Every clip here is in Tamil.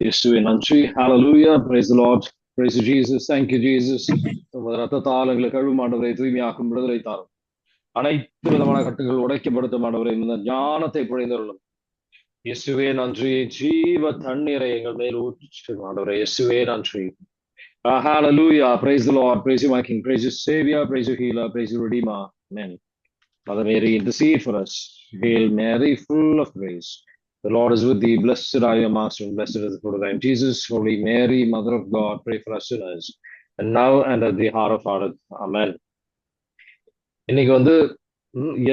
இயேசுவே நன்றி. ஹalleluya. Praise the Lord. Praise you, Jesus. Thank you, Jesus. உமது ரத்தத்தால் எங்களை கழுவும் ஆண்டவரை, தூய்மையாக்கும் விடுதலை தாரும். அனைத்து விதமான கட்டுகள் உடைக்கப்படுத்தும் ஆண்டவரை, இந்த ஞானத்தை பொழிந்தருளும். இயேசுவே நன்றி. ஜீவ தண்ணீரை எங்கள் மேல் ஊற்றும் ஆண்டவரை, இயேசுவே நன்றி. Hallelujah. Praise the Lord. Praise you, my King. Praise you, Savior. Praise you, Healer. Praise you, Redeemer. Amen. Mother Mary, intercede for us. Hail Mary, full of grace. The Lord is with thee. Blessed are you amongst women, blessed is the fruit of thy womb, Jesus. Holy Mary, Mother of God, pray for us sinners, and now and at the hour of our death. Amen. இன்னைக்கு வந்து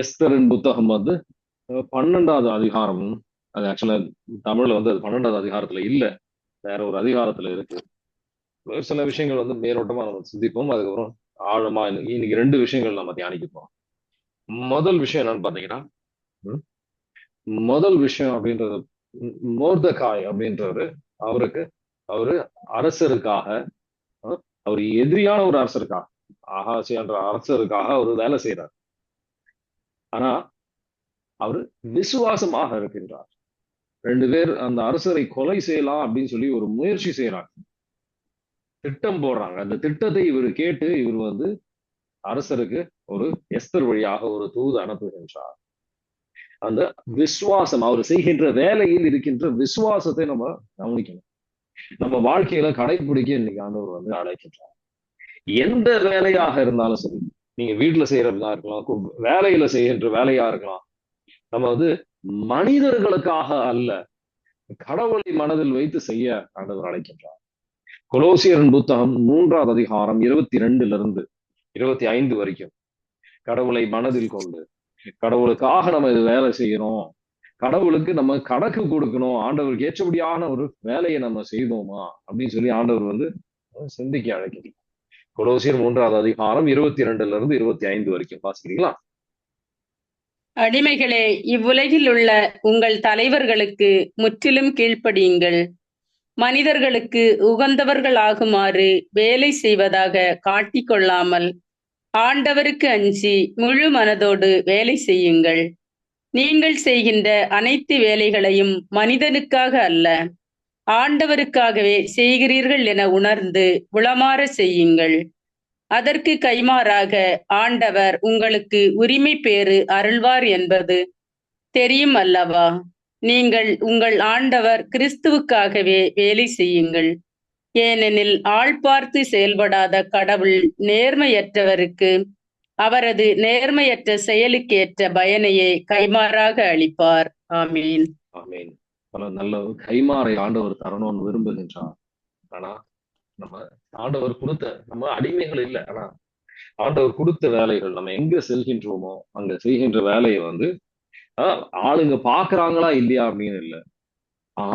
எஸ்தரின் புத்தகம் வந்து 12வது அதிகாரம். அது ஆக்சுவலா தமிழ்ல வந்து அது 12வது அதிகாரத்துல இல்ல, வேற ஒரு அதிகாரத்துல இருக்கு. சில விஷயங்கள் வந்து மேலோட்டமா நம்ம சிந்திப்போம். அதுக்கப்புறம் ஆழமா இன்னைக்கு 2 விஷயங்கள் நம்ம தியானிக்கப்போம். முதல் விஷயம் என்னன்னு பாத்தீங்கன்னா, முதல் விஷயம் அப்படின்றது, மோர்தகாய் அப்படின்றவரு, அவரு அரசருக்காக, அவர் எதிரியான ஒரு அரசருக்காக, ஆகாசி என்ற அரசருக்காக அவர் வேலை செய்யறார். ஆனா அவரு விசுவாசமாக இருக்கின்றார். 2 பேர் அந்த அரசரை கொலை செய்யலாம் அப்படின்னு சொல்லி ஒரு முயற்சி செய்யறாங்க, திட்டம் போடுறாங்க. அந்த திட்டத்தை இவர் கேட்டு இவர் வந்து அரசருக்கு ஒரு எஸ்தர் வழியாக ஒரு தூது அனுப்புகின்றார். அந்த விசுவாசம், அவர் செய்கின்ற வேலையில் இருக்கின்ற விசுவாசத்தை நம்ம கவனிக்கணும். நம்ம வாழ்க்கையில கடைபிடிக்க இன்னைக்கு ஆண்டவர் வந்து அழைக்கின்றார். எந்த வேலையாக இருந்தாலும் சரி, நீங்க வீட்டுல செய்யறதா இருக்கலாம், வேலையில செய்கின்ற வேலையா இருக்கலாம், நம்ம வந்து மனிதர்களுக்காக அல்ல, கடவுளை மனதில் வைத்து செய்ய ஆண்டவர் அழைக்கின்றார். கொலோசியரின் புத்தகம் 3வது அதிகாரம் 22 25 வரைக்கும், கடவுளை மனதில் கொண்டு கடவுளுக்காக நம்ம இது வேலை செய்யணும், கடவுளுக்கு நம்ம கணக்கு கொடுக்கணும், ஆண்டவருக்கு ஏற்றபடியான ஒரு வேலையை நம்ம செய்தோமா அப்படின்னு சொல்லி ஆண்டவர் வந்து சிந்திக்க அழைக்கிறார். கொலோசியர் 3வது அதிகாரம் 22 25 வரைக்கும் வாசிக்கிறீங்களா? அடிமைகளே, இவ்வுலகில் உள்ள உங்கள் தலைவர்களுக்கு முற்றிலும் கீழ்ப்படியுங்கள். மனிதர்களுக்கு உகந்தவர்கள் ஆகுமாறு வேலை செய்வதாக காட்டிக்கொள்ளாமல் ஆண்டவருக்கு அஞ்சி முழு மனதோடு வேலை செய்யுங்கள். நீங்கள் செய்கின்ற அனைத்து வேலைகளையும் மனிதனுக்காக அல்ல, ஆண்டவருக்காகவே செய்கிறீர்கள் என உணர்ந்து உளமாற செய்யுங்கள். அதற்கு கைமாறாக ஆண்டவர் உங்களுக்கு உரிமை பேறு அருள்வார் என்பது தெரியும் அல்லவா? நீங்கள் உங்கள் ஆண்டவர் கிறிஸ்துவுக்காகவே வேலை செய்யுங்கள். ஏனெனில் ஆள் பார்த்து செயல்படாத கடவுள் நேர்மையற்றவருக்கு அவரது நேர்மையற்ற செயலுக்கேற்ற பயனையே கைமாறாக அளிப்பார். ஆமீன். ஆமீன். பல நல்ல கைமாறை ஆண்டவர் தரணும்னு விரும்புகின்றார். ஆனா நம்ம ஆண்டவர் கொடுத்த, நம்ம அடிமைகள் இல்லை, ஆனா ஆண்டவர் கொடுத்த வேலைகள், நம்ம எங்க செல்கின்றோமோ அங்க செய்கின்ற வேலையை வந்து ஆளுங்க பாக்குறாங்களா இல்லையா அப்படின்னு இல்லை,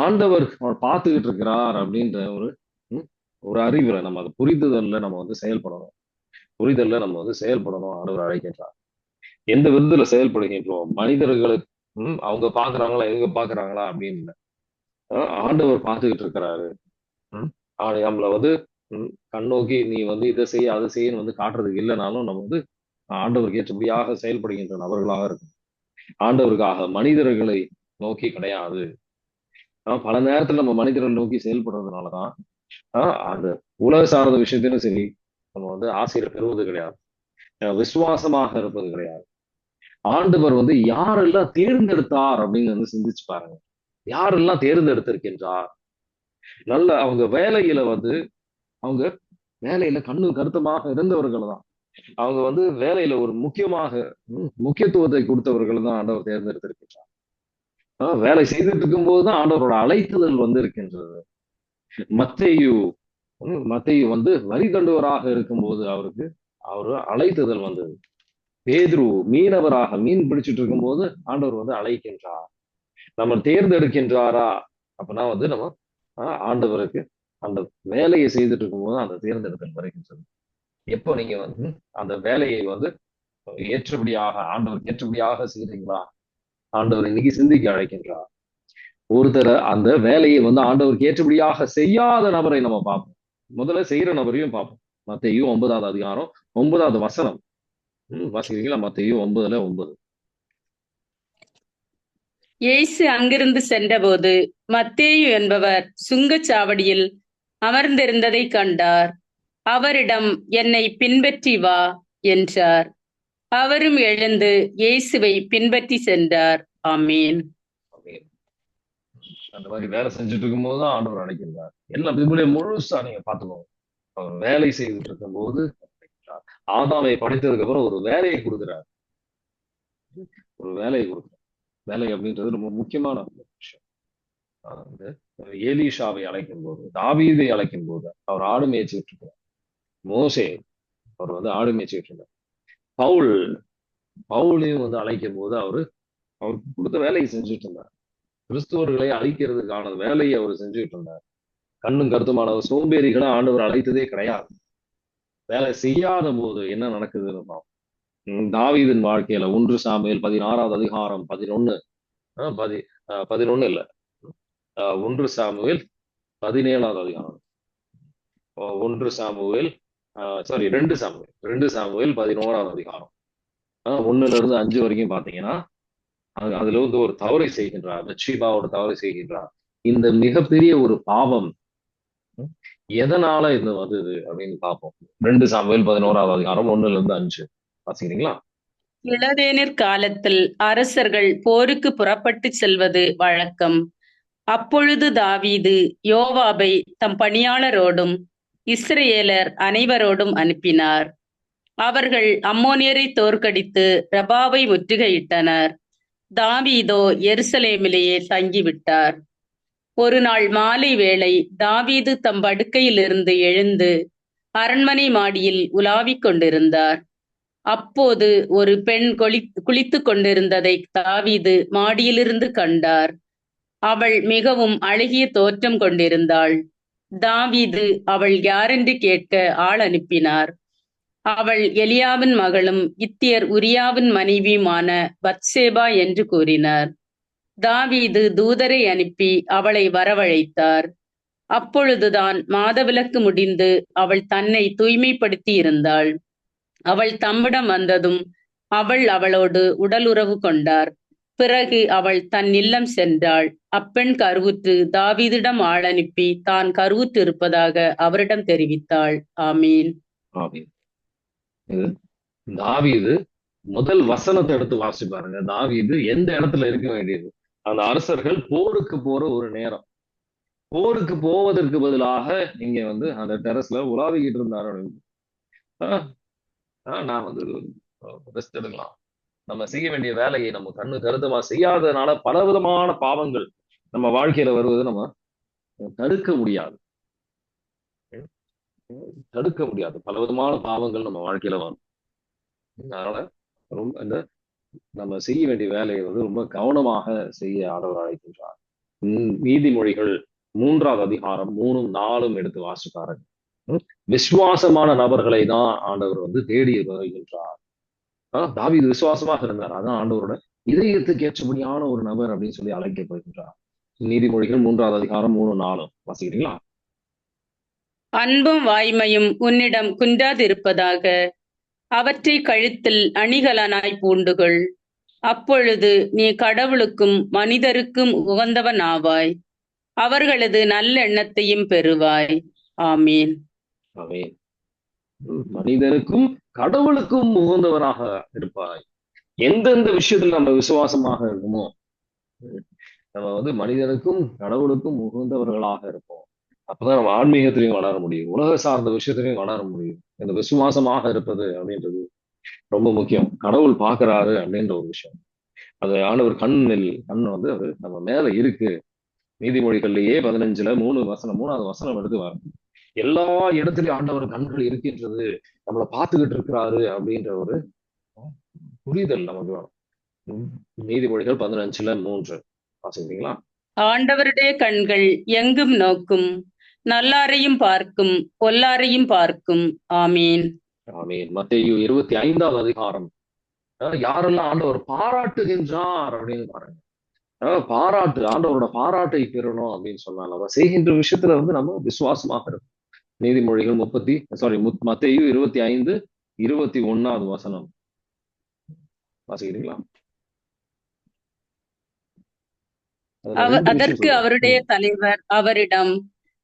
ஆண்டவர் பார்த்துக்கிட்டு இருக்கிறார் அப்படின்ற ஒரு அறிவுரை, நம்ம அது புரிதல்ல நம்ம வந்து செயல்படணும். புரிதல்ல நம்ம வந்து செயல்படணும். ஆண்டவர் அழைக்கின்றார். எந்த விதத்துல செயல்படுகின்றோம், மனிதர்களுக்கு அவங்க பாக்குறாங்களா இவங்க பாக்குறாங்களா அப்படின்னு ஆண்டவர் பார்த்துக்கிட்டு இருக்கிறாரு. நம்மள வந்து கண்ணோக்கி நீ வந்து இதை செய்ய அதை செய்யன்னு வந்து காட்டுறதுக்கு இல்லைனாலும், நம்ம வந்து ஆண்டவருக்கு ஏற்றபடியாக செயல்படுகின்ற நபர்களாக இருக்கும். ஆண்டவருக்காக மனிதர்களை நோக்கி கிடையாது. பல நேரத்துல நம்ம மனிதர்களை நோக்கி செயல்படுறதுனாலதான் அந்த உலக சார்ந்த விஷயத்திலும் சரி, நம்ம வந்து ஆசிரியர் பெறுவது கிடையாது, விசுவாசமாக இருப்பது கிடையாது. ஆண்டவர் வந்து யாரெல்லாம் தேர்ந்தெடுத்தார் அப்படின்னு வந்து சிந்திச்சு பாருங்க. யாரெல்லாம் தேர்ந்தெடுத்திருக்கின்றார்? நல்ல அவங்க வேலையில வந்து, அவங்க வேலையில கண்ணும் கருத்துமாக இருந்தவர்கள் தான், அவங்க வந்து வேலையில ஒரு முக்கியத்துவத்தை கொடுத்தவர்கள் தான் ஆண்டவர் தேர்ந்தெடுத்திருக்கின்றார். வேலை செய்துட்டு இருக்கும் போதுதான் ஆண்டவரோட அழைத்துதல் வந்து இருக்கின்றது. மத்தேயு வந்து வரி தண்டுவராக இருக்கும்போது அவரு அழைத்துதல் வந்தது. பேதுரு மீனவராக மீன் பிடிச்சிட்டு இருக்கும் போது ஆண்டவர் வந்து அழைக்கின்றார். நம்ம தேர்ந்தெடுக்கின்றாரா அப்படின்னா வந்து நம்ம ஆண்டவருக்கு அந்த வேலையை செய்துட்டு இருக்கும்போது அந்த தேர்ந்தெடுத்தல் வருகின்றது. எப்போ நீங்க வந்து அந்த வேலையை வந்து ஆண்டவருக்கு ஏற்றபடியாக செய்றீங்களா? ஆண்டவர் இன்னைக்கு சிந்திக்க அழைக்கின்றார். ஒருத்தரை அந்த வேலையை வந்து ஆண்டவருக்கு ஏற்றபடியாக செய்யாத நபரை நம்ம பார்ப்போம். முதல்ல செய்யற நபரையும் பார்ப்போம். மத்தேயு 9வது அதிகாரம் 9வது வசனம் வாசிக்கிறீங்களா? மத்தேயு 9:9. இயேசு அங்கிருந்து சென்றபோது மத்தேயு என்பவர் சுங்கச்சாவடியில் அமர்ந்திருந்ததைக் கண்டார். அவரிடம், என்னை பின்பற்றி வா என்றார். அவரும் எழுந்து இயேசுவை பின்பற்றி சென்றார். ஆமீன். அந்த மாதிரி வேலை செஞ்சுட்டு இருக்கும் போதுதான் ஆண்டவர் அழைக்கின்றார். எல்லாம் பிபிலிய முழுசா நீங்க பாத்துக்கோங்க. அவர் வேலை செய்துட்டு இருக்கும் போது ஆதாமை படைத்ததுக்கு அப்புறம் ஒரு வேலையை கொடுக்கிறார். ஒரு வேலையை கொடுக்கிறார். வேலை அப்படின்றது ரொம்ப முக்கியமான விஷயம். வந்து ஏலிஷாவை அழைக்கும் போது, தாவீதை அழைக்கும் போது அவர் ஆடு மேய்ச்சிட்டு இருக்கிறார். மோசே அவர் வந்து ஆடு மேய்ச்சிட்டு இருந்தார். பவுலையும் வந்து அழைக்கும் போது அவருக்கு கொடுத்த வேலையை செஞ்சுட்டு இருந்தார். கிறிஸ்துவர்களை அழிக்கிறதுக்கான வேலையை அவர் செஞ்சுட்டு இருந்தார். கண்ணும் கருத்துமானவர் சோம்பேறிகளை ஆண்டவர் அழைத்ததே கிடையாது. வேலை செய்யாத போது என்ன நடக்குதுன்னு பார்ப்போம். தாவீதின் வாழ்க்கையில 1 சாமுவேல் 16வது அதிகாரம் 11 இல்ல 1 சாமுவேல் 17வது அதிகாரம் 2 சாமுவேல் 11வது அதிகாரம் 1ல இருந்து 5 வரைக்கும் பாத்தீங்கன்னா அதுல வந்து ஒரு தவறை செய்கின்றார். பத்ஷேபாவோட தவறை செய்கின்றார். இந்த மிகப்பெரிய ஒரு பாவம் எதனால இது வந்தது அப்படின்னு பார்ப்போம். 2 சாமுவேல் 11வது அதிகாரம் 1ல இருந்து 5 வாசிக்கிறீங்களா? இளவேனிற் காலத்தில் அரசர்கள் போருக்கு புறப்பட்டு செல்வது வழக்கம். அப்பொழுது தாவீது யோவாபை தம் பணியாளரோடும் இஸ்ரேலர் அனைவரோடும் அனுப்பினார். அவர்கள் அம்மோனியரை தோற்கடித்து ரபாவை முற்றுகையிட்டனர். தாவீதோ எருசலேமிலேயே தங்கிவிட்டார். ஒரு நாள் மாலை வேளை தாவீது தம் படுக்கையிலிருந்து எழுந்து அரண்மனை மாடியில் உலாவிக் கொண்டிருந்தார். அப்போது ஒரு பெண் குளித்துக் கொண்டிருந்ததை தாவீது மாடியிலிருந்து கண்டார். அவள் மிகவும் அழகிய தோற்றம் கொண்டிருந்தாள். தாவீது அவள் யாரென்று கேட்க ஆள் அனுப்பினார். அவள் எலியாவின் மகளும் இத்தியர் உரியாவின் மனைவியுமான பத்சேபா என்று கூறினார். தாவீது தூதரை அனுப்பி அவளை வரவழைத்தார். அப்பொழுதுதான் மாதவிலக்கு முடிந்து அவள் தன்னை தூய்மைப்படுத்தி இருந்தாள். அவள் தம்மிடம் வந்ததும் அவளோடு உடலுறவு கொண்டார். பிறகு அவள் தன் இல்லம் சென்றாள். அப்பெண் கருவுற்று தாவீதிடம் ஆள் அனுப்பி தான் கருவுற்று இருப்பதாக அவரிடம் தெரிவித்தாள். ஆமீன். தாவீது முதல் வசனத்தை எடுத்து வாசி பாருங்க. தாவீது எந்த இடத்துல இருக்க வேண்டியது? அந்த அரசர்கள் போருக்கு போற ஒரு நேரம். போருக்கு போவதற்கு பதிலாக நீங்க வந்து அந்த டெரஸ்ல உலாவிக்கிட்டு இருந்தாரு. நான் வந்து ரெஸ்ட் எடுக்கலாம். நம்ம செய்ய வேண்டிய வேலையை நம்ம கண்ணு கருத்தமா செய்யாததுனால பலவிதமான பாவங்கள் நம்ம வாழ்க்கையில வருவது நம்ம தடுக்க முடியாது. பலவிதமான பாவங்கள் நம்ம வாழ்க்கையில வரும். அதனால ரொம்ப இந்த நம்ம செய்ய வேண்டிய வேலையை வந்து ரொம்ப கவனமாக செய்ய ஆண்டவர் அழைக்கின்றார். நீதிமொழிகள் 3வது அதிகாரம் 3ம் 4ம் எடுத்து வாசிப்பாருங்க. விசுவாசமான நபர்களை தான் ஆண்டவர் வந்து தேடி வருகின்றார். தாவீது விசுவாசமாக இருந்தார். அதான் ஆண்டவரோட இதயத்துக்கு ஏற்றபடியான ஒரு நபர் அப்படின்னு சொல்லி அழைக்கப்படுகின்றார். நீதிமொழிகள் 3வது அதிகாரம் 3ம் 4ம் வாசிக்கிறீங்களா? அன்பும் வாய்மையும் உன்னிடம் குன்றாதிருப்பதாக, அவற்றை கழுத்தில் அணிகலனாய் பூண்டுகொள். அப்பொழுது நீ கடவுளுக்கும் மனிதருக்கும் உகந்தவன் ஆவாய். அவர்களது நல்லெண்ணத்தையும் பெறுவாய். ஆமீன். ஆமீன். மனிதருக்கும் கடவுளுக்கும் உகந்தவராக இருப்பாய். எந்தெந்த விஷயத்துல நம்ம விசுவாசமாக இருக்குமோ நம்ம வந்து மனிதனுக்கும் கடவுளுக்கும் உகந்தவர்களாக இருப்போம். அப்பதான் நம்ம ஆன்மீகத்திலையும் வளர முடியும், உலக சார்ந்த விஷயத்திலையும் வளர முடியும். இந்த விசுவாசமாக இருப்பது அப்படின்றது ரொம்ப முக்கியம். கடவுள் பாக்குறாரு அப்படின்ற ஒரு விஷயம். அது ஆண்டவர் கண் வந்து அது நம்ம மேல இருக்கு. நீதிமொழிகள்லயே 15ல 3வது வசனம் எடுத்து வரும். எல்லா இடத்துலயும் ஆண்டவர் கண்கள் இருக்கின்றது, நம்மளை பார்த்துக்கிட்டு இருக்கிறாரு அப்படின்ற ஒரு புரிதல் நமக்கு வேணும். நீதிமொழிகள் 15ல 3 வாசிக்கிறீங்களா? ஆண்டவருடைய கண்கள் எங்கும் நோக்கும், நல்லாரையும் பார்க்கும், பொல்லாரையும் பார்க்கும். ஆமீன். ஆமீன். மத்தேயு 25வது அதிகாரம் யாரெல்லாம் ஆண்டவர் பாராட்டுகின்றார் அப்படின்னு பாருங்க. பாராட்டு, ஆண்டவரோட பாராட்டை பெறணும் அப்படின்னு சொன்னா நம்ம செய்கின்ற விஷயத்துல வந்து நம்ம விசுவாசமாக இருக்கும். நீதிமொழிகள் மத்தேயு 25:21வது வசனம் வாசிக்கிறீங்களா? அதுல ரெண்டு விஷயம் அதற்கு சொல்லுவார். அவருடைய தலைவர் அவரிடம்,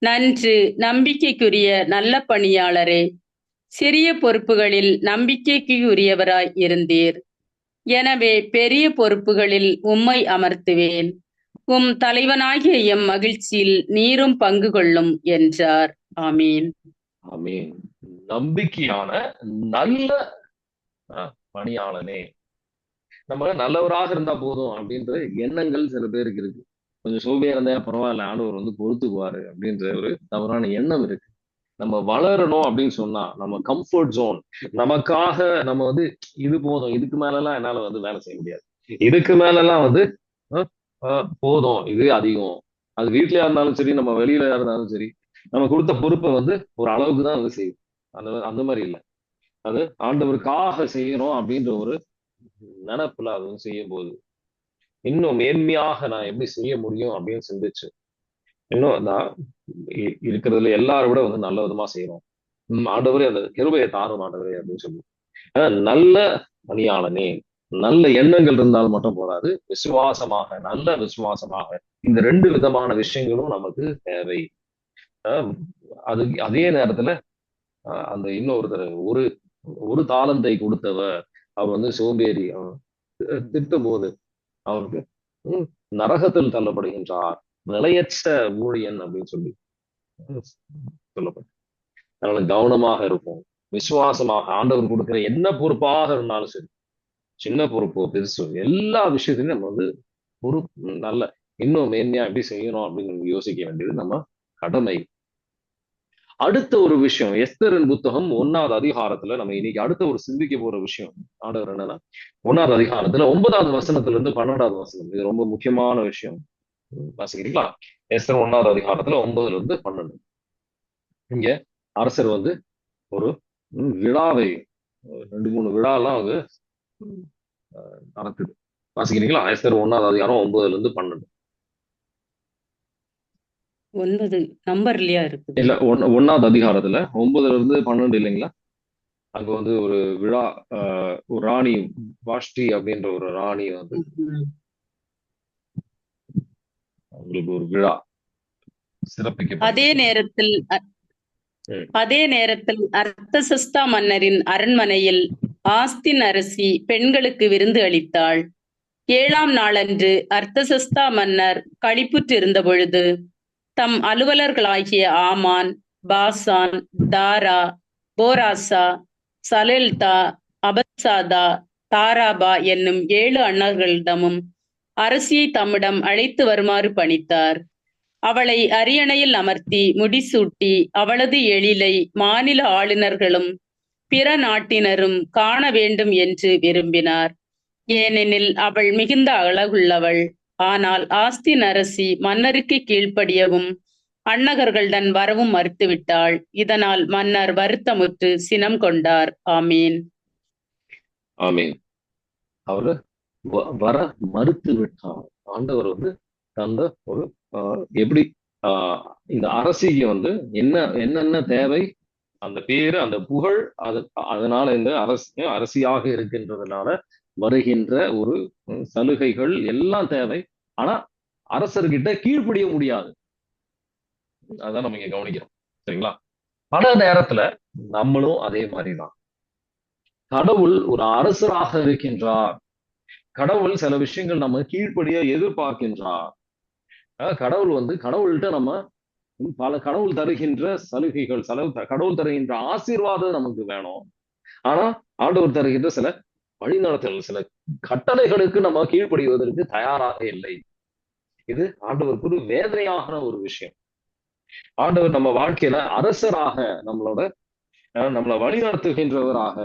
நன்று, நம்பிக்கைக்குரிய நல்ல பணியாளரே, சிறிய பொறுப்புகளில் நம்பிக்கைக்கு உரியவராய் இருந்தீர். எனவே பெரிய பொறுப்புகளில் உம்மை அமர்த்துவேன். உம் தலைவனாகிய எம் மகிழ்ச்சியில் நீரும் பங்கு கொள்ளும் என்றார். ஆமீன். ஆமென். நம்பிக்கையான நல்ல பணியாளனே. நம்ம நல்லவராக இருந்தா போதும் அப்படின்ற எண்ணங்கள் சில பேருக்கு இருக்கு. கொஞ்சம் சோம்பேறியா இருந்தா பரவாயில்ல, ஆண்டவர் வந்து பொறுத்துக்குவாரு அப்படின்ற ஒரு தவறான எண்ணம் இருக்கு. நம்ம வளரணும் அப்படின்னு சொன்னா நம்ம கம்ஃபர்ட் ஜோன், நமக்காக நம்ம வந்து இது போதும், இதுக்கு மேலலாம் என்னால வந்து வேலை செய்ய முடியாது, இதுக்கு மேலலாம் வந்து போதும், இது அதிகம். அது வீட்லயா இருந்தாலும் சரி, நம்ம வெளியில இருந்தாலும் சரி, நம்ம கொடுத்த பொறுப்பை வந்து ஒரு அளவுக்கு தான் வந்து செய்யும். அந்த அந்த மாதிரி இல்லை. அது ஆண்டவருக்காக செய்யணும் அப்படின்ற ஒரு நினைப்புல அது வந்து செய்யும் போது இன்னும் மேன்மையாக நான் எப்படி செய்ய முடியும் அப்படின்னு சிந்திச்சு, இன்னும் நான் இருக்கிறதுல எல்லாரும் விட வந்து நல்ல விதமா செய்யணும். ஆண்டவரே அந்த கிருபையை தாரும் ஆண்டவரே அப்படின்னு சொல்லி நல்ல பணியாளனே. நல்ல எண்ணங்கள் இருந்தால் மட்டும் போதாது, விசுவாசமாக, நல்ல விசுவாசமாக, இந்த ரெண்டு விதமான விஷயங்களும் நமக்கு தேவை. அது அதே நேரத்துல அந்த இன்னொருத்தர் ஒரு ஒரு தாளந்தை கொடுத்தவர் அவர் வந்து சோம்பேறி திட்டும் போது அவருக்கு நரகத்தில் தள்ளப்படுகின்றார், நிலையற்ற ஊழியன் அப்படின்னு சொல்லி சொல்லப்படும். அதனால கவனமாக இருப்போம், விசுவாசமாக ஆண்டவர் கொடுக்கிற என்ன பொறுப்பாக இருந்தாலும் சரி, சின்ன பொறுப்போ பெருசோ, எல்லா விஷயத்தையும் நம்ம வந்து நல்ல இன்னும் மேன்மையா எப்படி செய்யணும் அப்படின்னு யோசிக்க வேண்டியது நம்ம கடமை. அடுத்த ஒரு விஷயம், எஸ்தரின் புத்தகம் 1வது அதிகாரத்துல நம்ம இன்னைக்கு அடுத்த ஒரு சிந்திக்க போற விஷயம் ஆண்டவர் என்னன்னா, 1வது அதிகாரத்துல 9வது வசனத்துல இருந்து 12வது வசனம், இது ரொம்ப முக்கியமான விஷயம். வாசிக்கிறீங்களா? எஸ்தர் 1வது அதிகாரத்துல 9ல இருந்து 12. இங்க அரசர் வந்து ஒரு விழாவை 2-3 விழாலாம் வந்து நடக்குது. வாசிக்கிறீங்களா? எஸ்தர் 1வது அதிகாரம் 9ல இருந்து 12. 9 நம்பர்லயா இருக்குது? இல்ல, 1வது அதிகாரத்துல 9ல இருந்து 12 இல்லைங்களா? அங்க வந்து ஒரு விழா, ஒரு ராணி வாஷ்டி அப்படின்ற ஒரு ராணி வந்து அவங்களுக்கு ஒரு விழா சிறப்பிக்க. அதே நேரத்தில் அர்த்தசஸ்தா மன்னரின் அரண்மனையில் ஆஸ்தின் அரசி பெண்களுக்கு விருந்து அளித்தாள். 7ஆம் நாளன்று அர்த்தசஸ்தா மன்னர் களிப்புற்றிருந்த பொழுது தம் அலுவலர்களாகிய ஆமான், பாசான், தாரா, போராசா, சலெல்தா, அபத்சாதா, தாராபா என்னும் 7 அண்ணர்களிடமும் அரசியை தம்மிடம் அழைத்து வருமாறு பணித்தார். அவளை அரியணையில் அமர்த்தி முடிசூட்டி அவளது எழிலை மாநில ஆளுநர்களும் பிற நாட்டினரும் காண வேண்டும் என்று விரும்பினார். ஏனெனில் அவள் மிகுந்த அழகுள்ளவள். ஆனால் ஆஸ்தின் அரசி மன்னருக்கு கீழ்ப்படியவும் அன்னகர்களுடன் வரவும் மறுத்துவிட்டாள். இதனால் மன்னர் வருத்தமுற்று சினம் கொண்டார். ஆமீன். ஆமீன். அவரு வர மறுத்து விட்டார். ஆண்டவர் வந்து அந்த ஒரு எப்படி இந்த அரசிக்கு வந்து என்னென்ன தேவை, அந்த பேரு, அந்த புகழ், அதனால இந்த அரசியாக இருக்கின்றதுனால வருகின்ற ஒரு சலுகைகள் எல்லாம் தேவை. ஆனா அரசர்கிட்ட கீழ்ப்படிய முடியாது. அதான் நம்ம இங்க கவனிக்கிறோம். சரிங்களா? பல நேரத்துல நம்மளும் அதே மாதிரிதான். கடவுள் ஒரு அரசராக இருக்கின்றார். கடவுள் சில விஷயங்கள் நம்ம கீழ்ப்படிய எதிர்பார்க்கின்றார். கடவுள் வந்து கடவுள்கிட்ட நம்ம கடவுள் தருகின்ற சலுகைகள், கடவுள் தருகின்ற ஆசீர்வாதம் நமக்கு வேணும். ஆனா ஆண்டவர் தருகின்ற சில வழிநடத்தல், சில கட்டளைகளுக்கு நம்ம கீழ்ப்படிவதற்கு தயாராக இல்லை. இது ஆண்டவருக்கு ஒரு வேதனையான ஒரு விஷயம். ஆண்டவர் நம்ம வாழ்க்கையில அரசராக நம்மளை வழிநடத்துகின்றவராக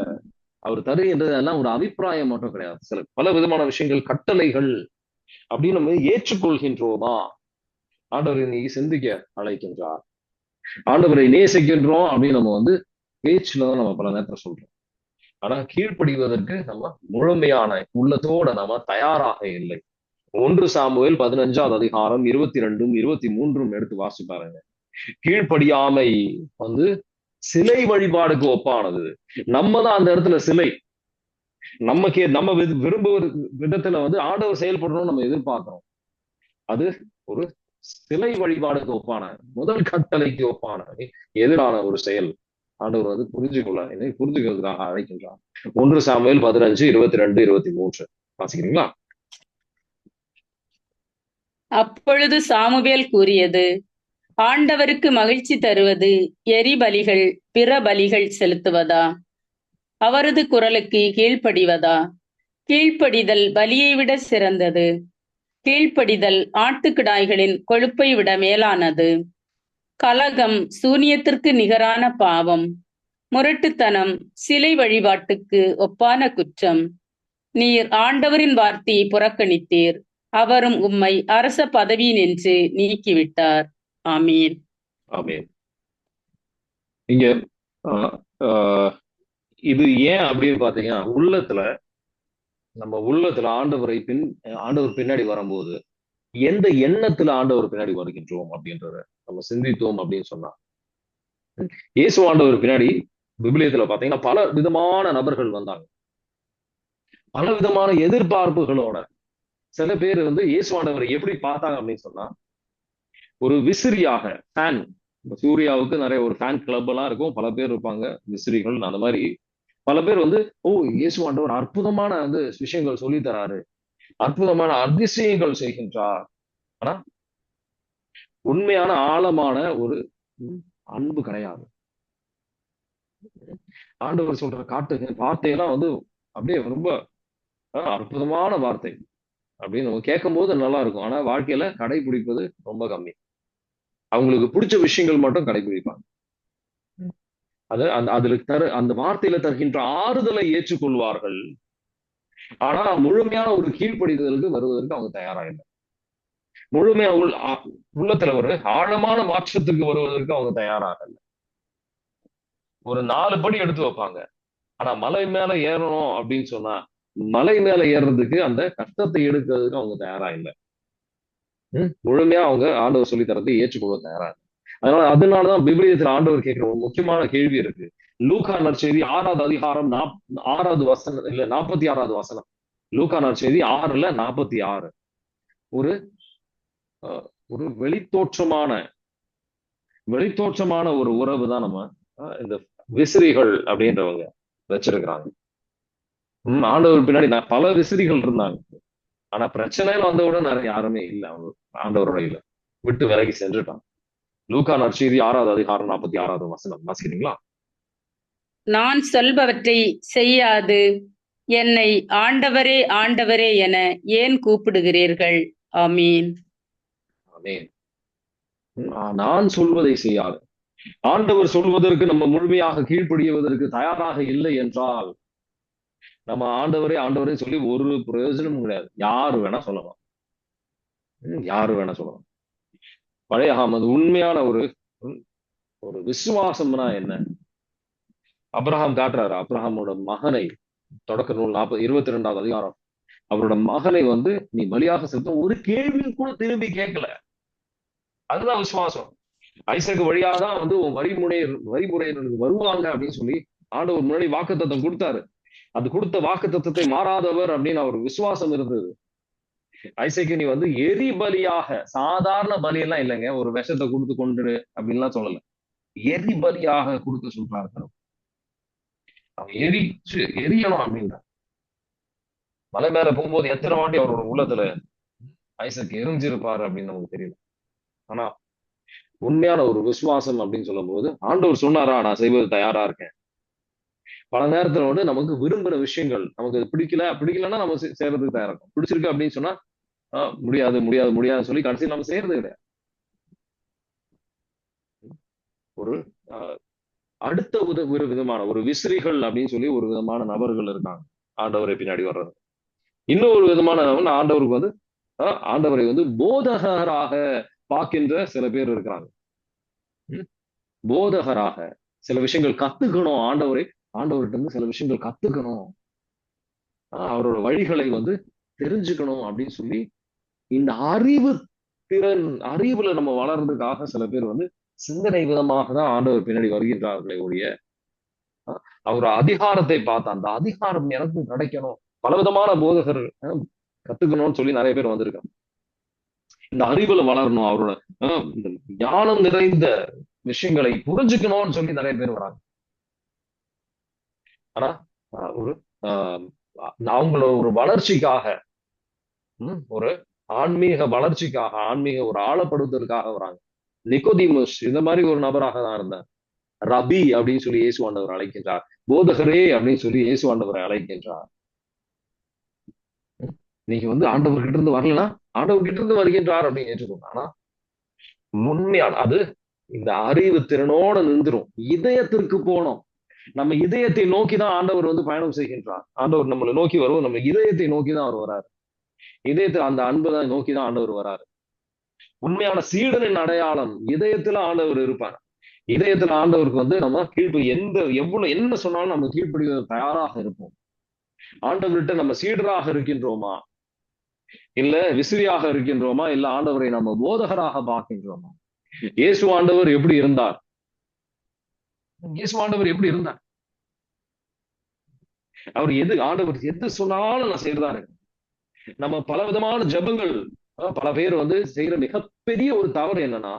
அவர் தருகின்றது எல்லாம் ஒரு அபிப்பிராயம் மட்டும் கிடையாது. சில பல விதமான விஷயங்கள், கட்டளைகள் அப்படின்னு நம்ம ஏற்றுக்கொள்கின்றோமா? ஆண்டவரை இன்னைக்கு சிந்திக்க அழைக்கின்றார். ஆண்டவரை நேசிக்கின்றோம் அப்படின்னு நம்ம வந்து பேச்சுலதான் நம்ம பல நேரத்தில் சொல்றோம். ஆனா கீழ்ப்படிவதற்கு நம்ம முழுமையான உள்ளத்தோட நம்ம தயாராக இல்லை. 1 சாமுவேல் 15வது அதிகாரம் 22, 23 எடுத்து வாசி பாருங்க. கீழ்ப்படியாமை வந்து சிலை வழிபாடுக்கு ஒப்பானது. நம்ம தான் அந்த இடத்துல சிலை. நம்ம விரும்புவது விதத்துல வந்து ஆண்டவர் செயல்படணும்னு நம்ம எதிர்பார்க்கிறோம். அது ஒரு சிலை வழிபாடுக்கு ஒப்பான, முதல் கட்டளைக்கு ஒப்பான எதிரான ஒரு செயல். ஆண்டவர் வந்து புரிஞ்சுக்கிறதுக்காக அழைக்கின்றார். 1 சாமுவேல் 15:22, 23 வாசிக்கிறீங்களா? அப்பொழுது சாமுவேல் கூறியது, ஆண்டவருக்கு மகிழ்ச்சி தருவது எரிபலிகள் பிற பலிகள் செலுத்துவதா? அவரது குரலுக்கு கீழ்ப்படிவதா? கீழ்ப்படிதல் பலியை விட சிறந்தது. கீழ்ப்படிதல் ஆட்டுக்கிடாய்களின் கொழுப்பை விட மேலானது. கலகம் சூனியத்திற்கு நிகரான பாவம். முரட்டுத்தனம் சிலை வழிபாட்டுக்கு ஒப்பான குற்றம். நீர் ஆண்டவரின் வார்த்தையை புறக்கணித்தீர், அவரும் உம்மை அரச பதவியினின்று நீக்கிவிட்டார். ஆமீன். ஆமென். இங்க ஆஹ் ஆஹ் இது ஏன் அப்படின்னு பாத்தீங்கன்னா, நம்ம உள்ளத்துல ஆண்டவர் பின்னாடி வரும்போது எந்த எண்ணத்துல ஆண்டவர் பின்னாடி வருகின்றோம் அப்படின்றத நம்ம சிந்தித்தோம் அப்படின்னு சொன்னா, இயேசு ஆண்டவர் பின்னாடி விபிலியத்துல பாத்தீங்கன்னா பல விதமான நபர்கள் வந்தாங்க, பல விதமான எதிர்பார்ப்புகளோட. சில பேர் வந்து இயேசு ஆண்டவரை எப்படி பார்த்தாங்க அப்படின்னு சொன்னா, ஒரு விசிறியாக ஃபேன். சூர்யாவுக்கு நிறைய ஒரு ஃபேன் கிளப் எல்லாம் இருக்கும், பல பேர் இருப்பாங்க விசிறிகள். அந்த மாதிரி பல பேர் வந்து, ஓ, இயேசு ஆண்டவர் அற்புதமான வந்து விஷயங்கள் சொல்லி தராரு, அற்புதமான அதிசயங்கள் செய்கின்றார். ஆனா உண்மையான ஆழமான ஒரு அன்பு கிடையாது. ஆண்டவர் சொல்ற வார்த்தையெல்லாம் வந்து அப்படியே ரொம்ப அற்புதமான வார்த்தை அப்படின்னு நம்ம கேட்கும் போது நல்லா இருக்கும். ஆனா வாழ்க்கையில கடைபிடிப்பது ரொம்ப கம்மி. அவங்களுக்கு பிடிச்ச விஷயங்கள் மட்டும் கடைபிடிப்பாங்க. அது அந்த வார்த்தையில தருகின்ற ஆறுதலை ஏற்றுக்கொள்வார்கள். ஆனா முழுமையான ஒரு கீழ்ப்படிதலுக்கு வருவதற்கு அவங்க தயாரா இல்லை. முழுமையா உள்ளத்துல ஒரு ஆழமான மாற்றத்துக்கு வருவதற்கு அவங்க தயாராக இல்லை. ஒரு 4 படி எடுத்து வைப்பாங்க. ஆனா மலை மேல ஏறணும் அப்படின்னு சொன்னா, மலை மேல ஏறுறதுக்கு அந்த கஷ்டத்தை எடுக்கிறதுக்கு அவங்க தயாரா இல்லை. முழுமையா அவங்க ஆண்டவர் சொல்லி தரதை ஏற்றுக்கொள்ள தயாரா இல்லை. அதனாலதான் விபிலியத்தில் ஆண்டவர் கேட்கிற ஒரு முக்கியமான கேள்வி இருக்கு. லூக்கா நற்செய்தி 6வது அதிகாரம் 6வது வசனம் இல்ல 46வது வசனம். லூக்கா நற்செய்தி 6:46. ஒரு ஒரு வெளித்தோற்றமான ஒரு உறவு தான் நம்ம இந்த விசிறிகள் அப்படின்றவங்க வச்சிருக்கிறாங்க. ஆண்டவர் பின்னாடி பல விசிறிகள் இருந்தாங்க. ஆனா பிரச்சனைன்னு வந்தவுடன் நிறைய யாருமே இல்லை. அவங்க ஆண்டவரோட இல்ல, விட்டு விலகி சென்றுட்டாங்க. லூக்கா நற்செய்தி 6வது அதிகாரம் 46வது வசனம் வாசிக்கிறீங்களா? நான் சொல்பவற்றை செய்யாது என்னை ஆண்டவரே ஆண்டவரே என ஏன் கூப்பிடுகிறீர்கள்? ஆமீன். ஆமென். நான் சொல்வதை செய்யாது. ஆண்டவர் சொல்வதற்கு நம்ம முழுமையாக கீழ்ப்படிவதற்கு தயாராக இல்லை என்றால், நம்ம ஆண்டவரே சொல்லி ஒரு பிரயோஜனமும் கிடையாது. யாரு வேணா சொல்லலாம். பழைய அது உண்மையான ஒரு விசுவாசம்னா என்ன? அப்ரஹாம் காட்டுறாரு. அப்ரஹாமோட மகனை, தொடக்க நூல் 22வது அதிகாரம், அவரோட மகனை வந்து நீ பலியாக செலுத்த ஒரு கேள்வியும் கூட திரும்பி கேட்கல. அதுதான் விசுவாசம். ஐசக்கு வழியாக தான் வந்து வரிமுறையினருக்கு வருவாங்க அப்படின்னு சொல்லி ஆண்டவர் முன்னாடி வாக்குத்தத்தம் கொடுத்தாரு. அது கொடுத்த வாக்குத்தத்தத்தை மாறாதவர் அப்படின்னு அவர் விசுவாசம் இருந்தது. ஐசக்கு நீ வந்து எரி பலியாக, சாதாரண பலியெல்லாம் இல்லைங்க, ஒரு விஷத்தை கொடுத்து கொண்டு அப்படின்லாம் சொல்லல, எரி பலியாக கொடுக்க சொல்றாரு. அவன் எரியணும் அப்படின்ற மலை மேல போகும்போது எத்தனை வாட்டி அவரோட உள்ளத்துல ஐசக் எரிஞ்சிருப்பாரு அப்படின்னு நமக்கு தெரியல. ஆனா உண்மையான ஒரு விசுவாசம் அப்படின்னு சொல்லும் போது, ஆண்டவர் சொன்னாரா நான் செய்வது தயாரா இருக்கேன். பல நேரத்துல வந்து நமக்கு விரும்புற விஷயங்கள் நமக்கு பிடிக்கலன்னா நம்ம செய்யறதுக்கு தயாரா இருக்கும். பிடிச்சிருக்கு அப்படின்னு சொன்னா முடியாதுன்னு சொல்லி கடைசியில் நம்ம செய்யறது கிடையாது. ஒரு அடுத்த ஒரு விதமான ஒரு விசிறிகள் அப்படின்னு சொல்லி ஒரு விதமான நபர்கள் இருக்காங்க ஆண்டவரை பின்னாடி வர்றது. இன்னொரு விதமான ஆண்டவருக்கு வந்து ஆண்டவரை வந்து போதகராக பார்க்கின்ற சில பேர் இருக்கிறாங்க. போதகராக சில விஷயங்கள் கத்துக்கணும், ஆண்டவர்கிட்ட இருந்து சில விஷயங்கள் கத்துக்கணும், அவரோட வழிகளை வந்து தெரிஞ்சுக்கணும் அப்படின்னு சொல்லி இந்த அறிவுல நம்ம வளர்றதுக்காக சில பேர் வந்து சிந்தனை விதமாக தான் ஆண்டவர் பின்னாடி வருகின்றார்களே ஒழிய, அவர் அதிகாரத்தை பார்த்த அந்த அதிகாரம் எனக்கு கிடைக்கணும், பலவிதமான போதகர் கத்துக்கணும்னு சொல்லி நிறைய பேர் வந்திருக்காங்க. இந்த அறிவுல வளரணும், அவரோட இந்த ஞானம் நிறைந்த விஷயங்களை புரிஞ்சுக்கணும்னு சொல்லி நிறைய பேர் வராங்க. ஆனா ஒரு ஆஹ் அவங்களோட ஒரு வளர்ச்சிக்காக, ஒரு ஆன்மீக வளர்ச்சிக்காக, ஆன்மீக ஒரு ஆழப்படுத்துவதற்காக வராங்க. நிக்கோதிமஸ் இந்த மாதிரி ஒரு நபராக தான் இருந்தார். ரபி அப்படின்னு சொல்லி இயேசு ஆண்டவர் அழைக்கின்றார். போதகரே அப்படின்னு சொல்லி இயேசு ஆண்டவரை அழைக்கின்றார். நீங்க வந்து ஆண்டவர்கிட்ட இருந்து வரலன்னா ஆண்டவர்கிட்ட இருந்து வருகின்றார் அப்படின்னு ஏற்றுக்கோங்க. ஆனா உண்மையான அது இந்த அறிவு திறனோட நின்றுரும். இதயத்திற்கு போனோம். நம்ம இதயத்தை நோக்கிதான் ஆண்டவர் வந்து பயணம் செய்கின்றார். ஆண்டவர் நம்மளை நோக்கி வருவோம், நம்ம இதயத்தை நோக்கிதான் அவர் வராரு. இதயத்தை அந்த அன்புதான் நோக்கிதான் ஆண்டவர் வராரு. உண்மையான சீடனின் அடையாளம் இதயத்துல ஆண்டவர் இருப்பார். இதயத்துல ஆண்டவருக்கு வந்து நம்ம எவ்வளவு என்ன சொன்னாலும் நம்ம கீழ்ப்படிவது தயாராக இருப்போம். ஆண்டவர்கிட்ட நம்ம சீடராக இருக்கின்றோமா, இல்ல விசுவியாக இருக்கின்றோமா, இல்ல ஆண்டவரை நம்ம போதகராக பார்க்கின்றோமா? இயேசு ஆண்டவர் எப்படி இருந்தார்? இயேசு ஆண்டவர் எப்படி இருந்தார்? ஆண்டவர் எது சொன்னாலும் நான் செய்யறதா இருக்கு. நம்ம பல விதமான ஜபங்கள், பல பேர் வந்து செய்யற மிகப்பெரிய ஒரு தவறு என்னன்னா,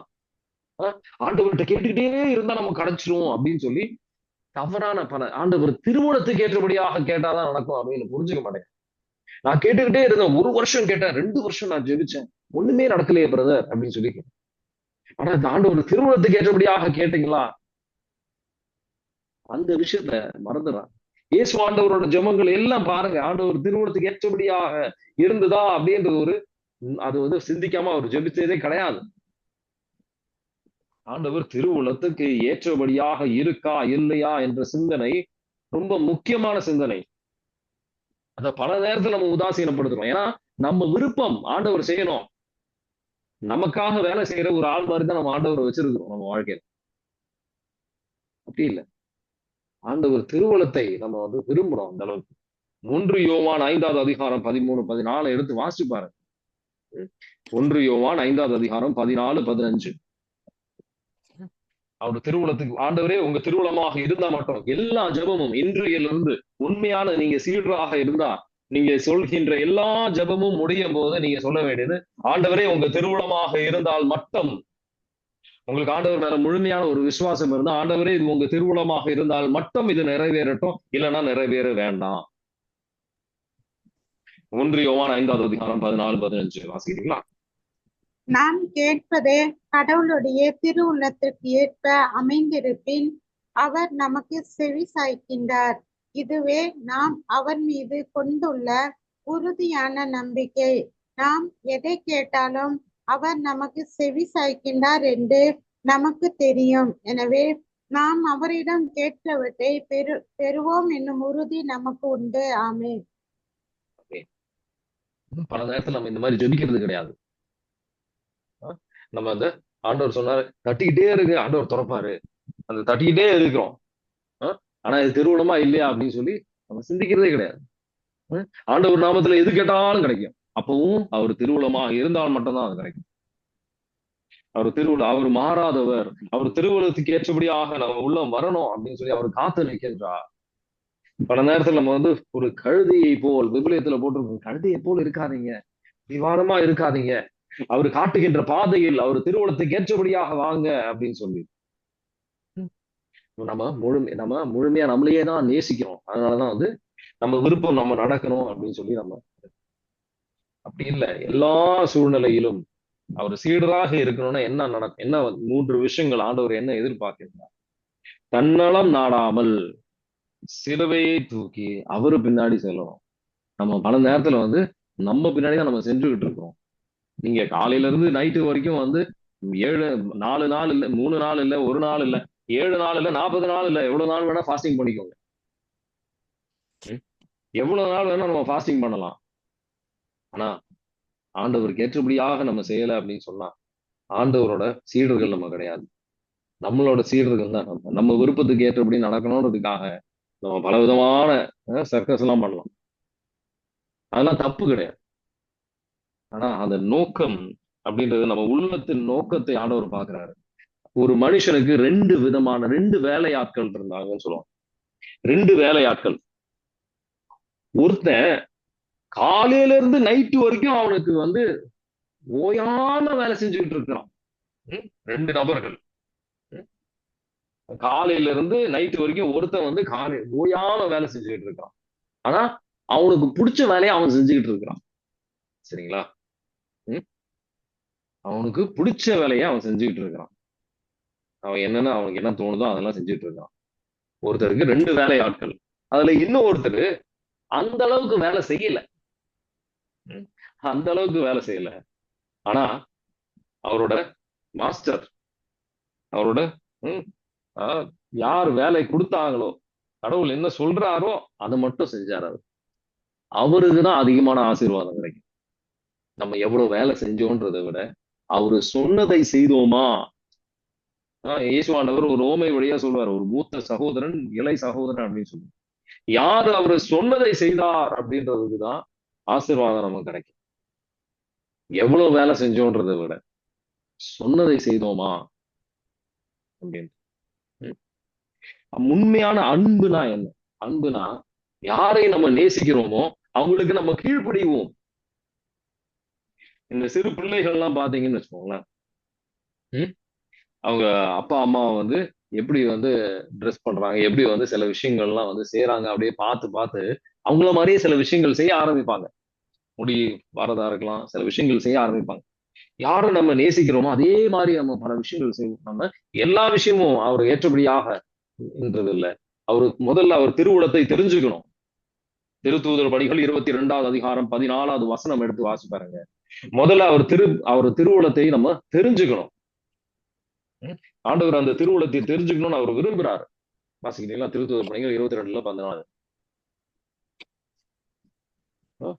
ஆண்டவர்கிட்ட கேட்டுக்கிட்டே இருந்தா நம்ம கிடைச்சிரும் அப்படின்னு சொல்லி தவறான ஆண்டவர் திருமணத்துக்கு ஏற்றபடியாக கேட்டாதான் நடக்கும் அப்படின்னு புரிஞ்சுக்க மாட்டேன். நான் கேட்டுக்கிட்டே இருந்தேன், 1 வருஷம் கேட்டேன், 2 வருஷம் நான் ஜெபிச்சேன், ஒண்ணுமே நடக்கலையே பிரதர் அப்படின்னு சொல்லி. ஆனா இந்த ஆண்டவர் திருமணத்துக்கு ஏற்றபடியாக கேட்டீங்களா? அந்த விஷயத்த மறந்துடுறான். இயேசு ஆண்டவரோட ஜெபங்கள் எல்லாம் பாருங்க, ஆண்டவர் திருமணத்துக்கு ஏற்றபடியாக இருந்ததா அப்படின்றது அது வந்து சிந்திக்காம அவர் ஜெபித்ததே கிடையாது. ஆண்டவர் திருவுளத்துக்கு ஏற்றபடியாக இருக்கா இல்லையா என்ற சிந்தனை ரொம்ப முக்கியமான சிந்தனை. அத பல நேரத்துல நம்ம உதாசீனப்படுத்துறோம். ஏன்னா நம்ம விருப்பம் ஆண்டவர் செய்யணும், நமக்காக வேலை செய்யற ஒரு ஆள் மாதிரி தான் நம்ம ஆண்டவரை வச்சிருக்கிறோம் நம்ம வாழ்க்கையில. அப்படி இல்லை. ஆண்டவர் திருவுளத்தை நம்ம வந்து விரும்புறோம் அந்த அளவுக்கு. 1 யோவான் 5வது அதிகாரம் 13, 14 எடுத்து வாசிச்சு பாருங்க. 1 யோவான் 5வது அதிகாரம் 14, 15. அவர் திருவுளத்துக்கு ஆண்டவரே உங்க திருவுளமாக இருந்தா மட்டும் எல்லா ஜெபமும் இன்றையிலிருந்து உண்மையான நீங்க சீடராக இருந்தா நீங்க சொல்கின்ற எல்லா ஜெபமும் முடியும் போது நீங்க சொல்ல வேண்டியது, ஆண்டவரே உங்க திருவுளமாக இருந்தால் மட்டும். உங்களுக்கு ஆண்டவர் மேல முழுமையான ஒரு விசுவாசம் இருந்தா, ஆண்டவரே இது உங்க திருவுளமாக இருந்தால் மட்டும் இது நிறைவேறட்டும், இல்லைன்னா நிறைவேற வேண்டாம். 1 யோவான் 5வது அதிகாரம் 14, 15 வாசிக்கிறீங்களா? நாம் கேட்பதே கடவுளுடைய திருவுள்ளத்திற்கு ஏற்ப அமைந்திருப்பின் அவர் நமக்கு செவி சாய்க்கின்றார். இதுவே நாம் அவர் மீது கொண்டுள்ள உறுதியான நம்பிக்கை. நாம் எதை கேட்டாலும் அவர் நமக்கு செவி சாய்க்கின்றார் என்று நமக்கு தெரியும். எனவே நாம் அவரிடம் கேட்கிறவற்றை பெறுவோம் என்னும் உறுதி நமக்கு உண்டு. ஆமென். பல நேரத்துல நம்ம இந்த மாதிரி ஜெபிக்கிறது கிடையாது. நம்ம அந்த ஆண்டவர் சொன்னாரு தட்டிக்கிட்டே இருக்கு, ஆண்டவர் திறப்பாரு, அந்த தட்டிக்கிட்டே இருக்கிறோம். ஆனா இது திருவுளமா இல்லையா அப்படின்னு சொல்லி நம்ம சிந்திக்கிறதே கிடையாது. ஆண்டவர் நாமத்துல எது கேட்டாலும் கிடைக்கும். அப்பவும் அவர் திருவுளமா இருந்தால் மட்டும்தான் அது கிடைக்கும். அவர் மாறாதவர். அவர் திருவுளத்துக்கு ஏற்றபடியாக நம்ம உள்ள வரணும் அப்படின்னு சொல்லி அவர் காத்து நிற்கின்றார். பல நேரத்துல நம்ம வந்து ஒரு கழுதையை போல், விபிலியத்துல போட்டிருக்கோம், கழுதையை போல் இருக்காதீங்க, விவாதமா இருக்காதீங்க, அவர் காட்டுகின்ற பாதையில் அவர் திருவுளத்துக்கு ஏற்றபடியாக வாங்க அப்படின்னு சொல்லி நம்ம முழுமையா நம்மளையே தான் நேசிக்கிறோம். அதனாலதான் வந்து நம்ம விருப்பம் நம்ம நடக்கணும் அப்படின்னு சொல்லி நம்ம அப்படி இல்லை. எல்லா சூழ்நிலையிலும் அவர் சீடராக இருக்கணும்னா என்ன நடக்கும்? என்ன 3 விஷயங்கள் ஆண்டவர் என்ன எதிர்பார்க்கிறார்? தன்னலம் நாடாமல் சிலுவையை தூக்கி அவரு பின்னாடி செல்லணும். நம்ம பல நேரத்துல வந்து நம்ம பின்னாடிதான் நம்ம சென்றுகிட்டு இருக்கோம். நீங்க காலையில இருந்து நைட்டு வரைக்கும் வந்து 4 நாள் இல்ல, 3 நாள் இல்ல, 1 நாள் இல்ல, 7 நாள் இல்ல, 40 நாள் இல்ல, எவ்வளவு நாள் வேணா ஃபாஸ்டிங் பண்ணிக்கோங்க. எவ்வளவு நாள் வேணா நம்ம ஃபாஸ்டிங் பண்ணலாம். ஆனா ஆண்டவருக்கு ஏற்றபடியாக நம்ம செய்யல அப்படின்னு சொன்னா ஆண்டவரோட சீடர்கள் நம்ம கிடையாது. நம்மளோட சீடர்கள் தான் நம்ம விருப்பத்துக்கு ஏற்றபடி நடக்கணும்ன்றதுக்காக நம்ம பல விதமான சர்க்கஸ் எல்லாம் பண்ணலாம். அதெல்லாம் தப்பு கிடையாது. ஆனா அந்த நோக்கம் அப்படின்றது நம்ம உள்ளத்தின் நோக்கத்தை ஆண்டவர் பார்க்கிறாரு. ஒரு மனுஷனுக்கு 2 வேலையாட்கள் இருந்தாங்கன்னு சொல்லுவாங்க. 2 வேலையாட்கள். ஒருத்தன் காலையில இருந்து நைட்டு வரைக்கும் அவனுக்கு வந்து ஓயாம வேலை செஞ்சுக்கிட்டு இருக்கிறான். 2 நபர்கள். ம், காலையில இருந்து நைட் வரைக்கும் ஒருத்தன் வந்து ஓயாம வேலை செஞ்சுக்கிட்டு இருக்கான். ஆனா அவனுக்கு பிடிச்ச வேலையை அவன் செஞ்சுக்கிட்டு இருக்கிறான். சரிங்களா? ம், அவனுக்கு பிடிச்ச வேலையை அவன் செஞ்சுக்கிட்டு இருக்கிறான். அவனுக்கு என்ன தோணுதோ அதெல்லாம் செஞ்சுட்டு இருக்கான். ஒருத்தருக்கு 2 வேலை ஆட்கள். அதுல இன்னும் ஒருத்தர் அந்த அளவுக்கு வேலை செய்யல. ம், அந்த அளவுக்கு வேலை செய்யல. ஆனா அவரோட மாஸ்டர், அவரோட ம், ஆ, யார் வேலை கொடுத்தாங்களோ, கடவுள் என்ன சொல்றாரோ அதை மட்டும் செஞ்சாரு அவர். அவருக்கு தான் அதிகமான ஆசீர்வாதம் கிடைக்கும். நம்ம எவ்வளவு வேலை செஞ்சோன்றதை விட அவரு சொன்னதை செய்தோமா. இயேசுவானவர் ஒரு ஓமை வழியா சொல்வார், ஒரு மூத்த சகோதரன் இளைய சகோதரன் அப்படின்னு சொல்லி. யாரு அவரு சொன்னதை செய்தார் அப்படின்றதுக்கு தான் ஆசீர்வாதம் நமக்கு கிடைக்கும். எவ்வளவு வேலை செஞ்சோன்றதை விட சொன்னதை செய்தோமா அப்படின்னு. ம். உண்மையான அன்புனா என்ன? அன்புனா யாரை நம்ம நேசிக்கிறோமோ அவங்களுக்கு நம்ம கீழ்ப்படிவோம். இந்த சிறு பிள்ளைகள் எல்லாம் பாத்தீங்கன்னு வச்சுக்கோங்களேன், ம், அவங்க அப்பா அம்மாவை வந்து எப்படி வந்து ட்ரெஸ் பண்றாங்க, எப்படி வந்து சில விஷயங்கள்லாம் வந்து செய்யறாங்க, அப்படியே பார்த்து பார்த்து அவங்கள மாதிரியே சில விஷயங்கள் செய்ய ஆரம்பிப்பாங்க. முடி வரதா இருக்கலாம், சில விஷயங்கள் செய்ய ஆரம்பிப்பாங்க. யாரை நம்ம நேசிக்கிறோமோ அதே மாதிரி நம்ம பல விஷயங்கள் செய்வோம். நம்ம எல்லா விஷயமும் அவர் ஏற்றபடியாக என்றது இல்லை. முதல்ல அவர் திருவுளத்தை தெரிஞ்சுக்கணும். திருத்தூதர் பணிகள் 22வது அதிகாரம் 14வது வசனம் எடுத்து வாசி பாருங்க. முதல்ல அவர் திருவுளத்தை நம்ம தெரிஞ்சுக்கணும். ஆண்டவர் அந்த திருவுளத்தை தெரிஞ்சுக்கணும்னு அவர் விரும்புறாரு. வாசிக்கிறீங்களா? திருத்தூதர் பணிகள் 22:14.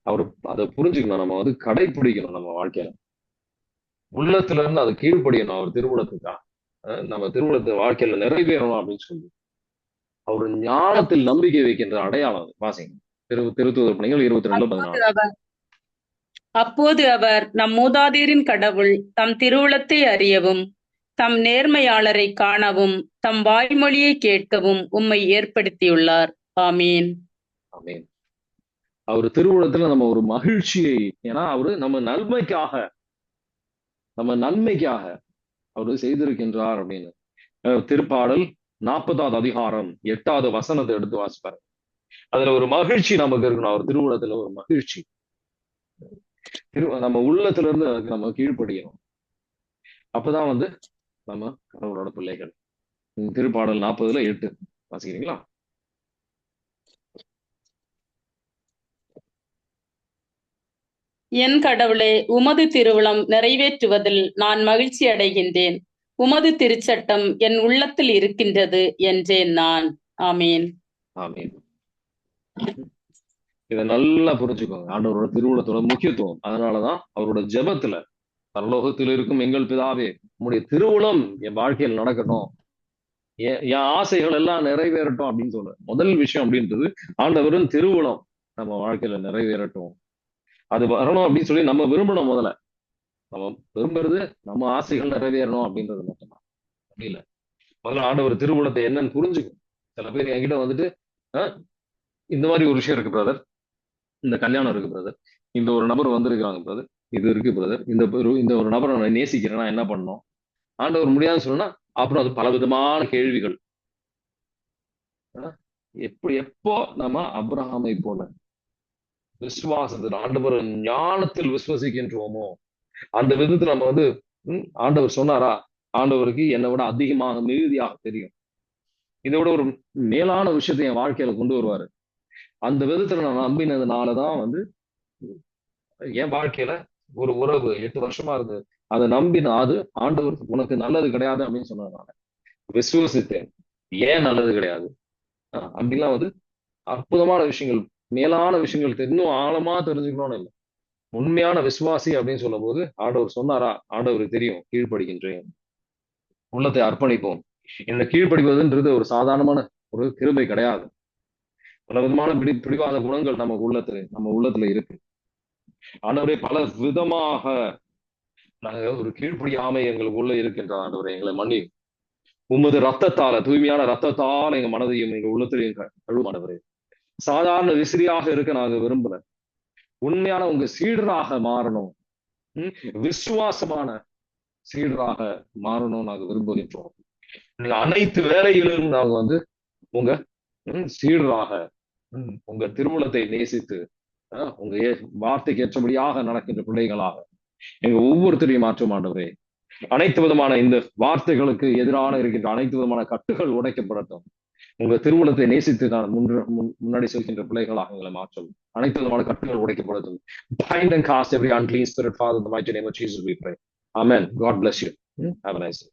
அவர் அதை புரிஞ்சுக்கணும், நம்ம வந்து கடைபிடிக்கணும் நம்ம வாழ்க்கையில. உள்ளத்துல இருந்து அதை கீழ்ப்படியணும் அவர் திருவுளத்துக்கா. நம்ம திருவுளத்தை வாழ்க்கையில நிறைவேறணும் அப்படின்னு சொல்லி அவர் ஞானத்தில் நம்பிக்கை வைக்கின்ற அடையாளம் அது. வாசிங்க திருத்தூதர் பணிகள் 22:14. அப்போது அவர் நம் மூதாதையரின் கடவுள் தம் திருவுளத்தை அறியவும் தம் நேர்மையாளரை காணவும் தம் வாய்மொழியை கேட்கவும் உம்மை ஏற்படுத்தியுள்ளார். ஆமீன். ஆமீன். அவர் திருவுளத்துல நம்ம ஒரு மகிழ்ச்சியை, ஏன்னா அவரு நம்ம நன்மைக்காக அவரு செய்திருக்கின்றார் அப்படின்னு. திருப்பாடல் 40வது அதிகாரம் 8வது வசனத்தை எடுத்து வாசிப்பாரு. அதுல ஒரு மகிழ்ச்சி நமக்கு இருக்கணும். அவர் திருவுளத்துல ஒரு மகிழ்ச்சி நம்ம உள்ளத்துல இருந்து அதுக்கு நம்ம கீழ்ப்படியணும். அப்பதான் வந்து நம்ம கடவுளோட பிள்ளைகள். திருப்பாடல் 40:8 வாசிக்கிறீங்களா? என் கடவுளே, உமது திருவுளம் நிறைவேற்றுவதில் நான் மகிழ்ச்சி அடைகின்றேன். உமது திருச்சட்டம் என் உள்ளத்தில் இருக்கின்றது என்றேன் நான். ஆமீன். ஆமீன். இதை நல்லா புரிஞ்சுக்கோங்க, ஆண்டவரோட திருவுளத்தோட முக்கியத்துவம். அதனாலதான் அவரோட ஜெபத்துல, பரலோகத்தில் இருக்கும் எங்கள் பிதாவே, உம்முடைய திருவுளம் என் வாழ்க்கையில் நடக்கட்டும், என் ஆசைகள் எல்லாம் நிறைவேறட்டும் அப்படின்னு சொல்ற முதல் விஷயம் அப்படின்றது ஆண்டவரின் திருவுளம் நம்ம வாழ்க்கையில நிறைவேறட்டும், அது வரணும் அப்படின்னு சொல்லி நம்ம விரும்பணும். முதல்ல நம்ம விரும்புறது நம்ம ஆசைகள் நிறைவேறணும் அப்படின்றது மட்டும்தான். அப்படி இல்லை, முதல்ல ஆண்டவர் திருவுளத்தை என்னன்னு புரிஞ்சுக்கும். சில பேர் என்கிட்ட வந்துட்டு இந்த மாதிரி ஒரு விஷயம் இருக்கு பிரதர், இந்த கல்யாணம் இருக்கு பிரதர், இந்த ஒரு நபர் வந்திருக்கிறாங்க பிரதர், இது இருக்கு பிரதர், இந்த ஒரு நபரை நான் நேசிக்கிறேன்னா என்ன பண்ணணும், ஆண்டவர் முடியாதுன்னு சொன்னா அப்புறம் அது பலவிதமான கேள்விகள். எப்போ நம்ம அப்ரஹாமை போல விசுவாசத்தில் ஆண்டவர் ஞானத்தில் விசுவசிக்கின்றோமோ அந்த விதத்துல நம்ம வந்து ஆண்டவர் சொன்னாரா, ஆண்டவருக்கு என்னை விட அதிகமாக மிகுதியாக தெரியும், இதை விட ஒரு மேலான விஷயத்தை என் வாழ்க்கையில கொண்டு வருவாரு. அந்த விதத்துல நான் நம்பினதுனாலதான் வந்து என் வாழ்க்கையில ஒரு உறவு 8 வருஷமா இருந்து அதை நம்பின, அது ஆண்டவர் உனக்கு நல்லது கிடையாது அப்படின்னு சொன்னதுனால விசுவசித்தேன். ஏன் நல்லது கிடையாது அப்படிலாம் வந்து அற்புதமான விஷயங்கள், மேலான விஷயங்கள் இன்னும் ஆழமா தெரிஞ்சுக்கணும்னு இல்லை. உண்மையான விசுவாசி அப்படின்னு சொல்லும் போது ஆண்டவர் சொன்னாரா, ஆண்டவருக்கு தெரியும், கீழ்ப்படுகின்றேன், உள்ளத்தை அர்ப்பணிப்போம். இந்த கீழ்ப்படிவதுன்றது ஒரு சாதாரணமான ஒரு கிருபை கிடையாது. பல விதமான பிடிவாத குணங்கள் நம்ம உள்ளத்துல இருக்கு. ஆண்டவரே பல விதமாக நாங்க ஒரு கீழ்ப்படியாமை எங்களுக்கு உள்ள இருக்கின்ற ஆண்டவரை எங்களை மன்னி உமது ரத்தத்தால, தூய்மையான ரத்தத்தால் எங்க மனதையும் எங்க உள்ளத்திலையும் கழுவானவரே. சாதாரண விசிறியாக இருக்க நாங்க விரும்பல, உண்மையான உங்க சீடராக மாறணும். விசுவாசமான சீடராக மாறணும் நாங்க விரும்புகின்றோம். நீங்க அனைத்து வேலைகளிலும் நாங்க வந்து உங்க சீடராக உங்க திருவுளத்தை நேசித்து உங்க வார்த்தைக்கு ஏற்றபடியாக நடக்கின்ற பிள்ளைகளாக எங்க ஒவ்வொருத்தரையும் மாற்றும் ஆண்டவரே. அனைத்து விதமான இந்த வார்த்தைகளுக்கு எதிரான இருக்கின்ற அனைத்து விதமான கட்டுகள் உடைக்கப்படட்டும். உங்க திருவுளத்தை நேசித்து நான் முன்னாடி செல்கின்ற பிள்ளைகளாக எங்களை மாற்றும். அனைத்து விதமான கட்டுகள் உடைக்கப்படட்டும். Bind and cast every unclean spirit, Father, in the mighty name of Jesus we pray. Amen. God bless you. Have a nice day.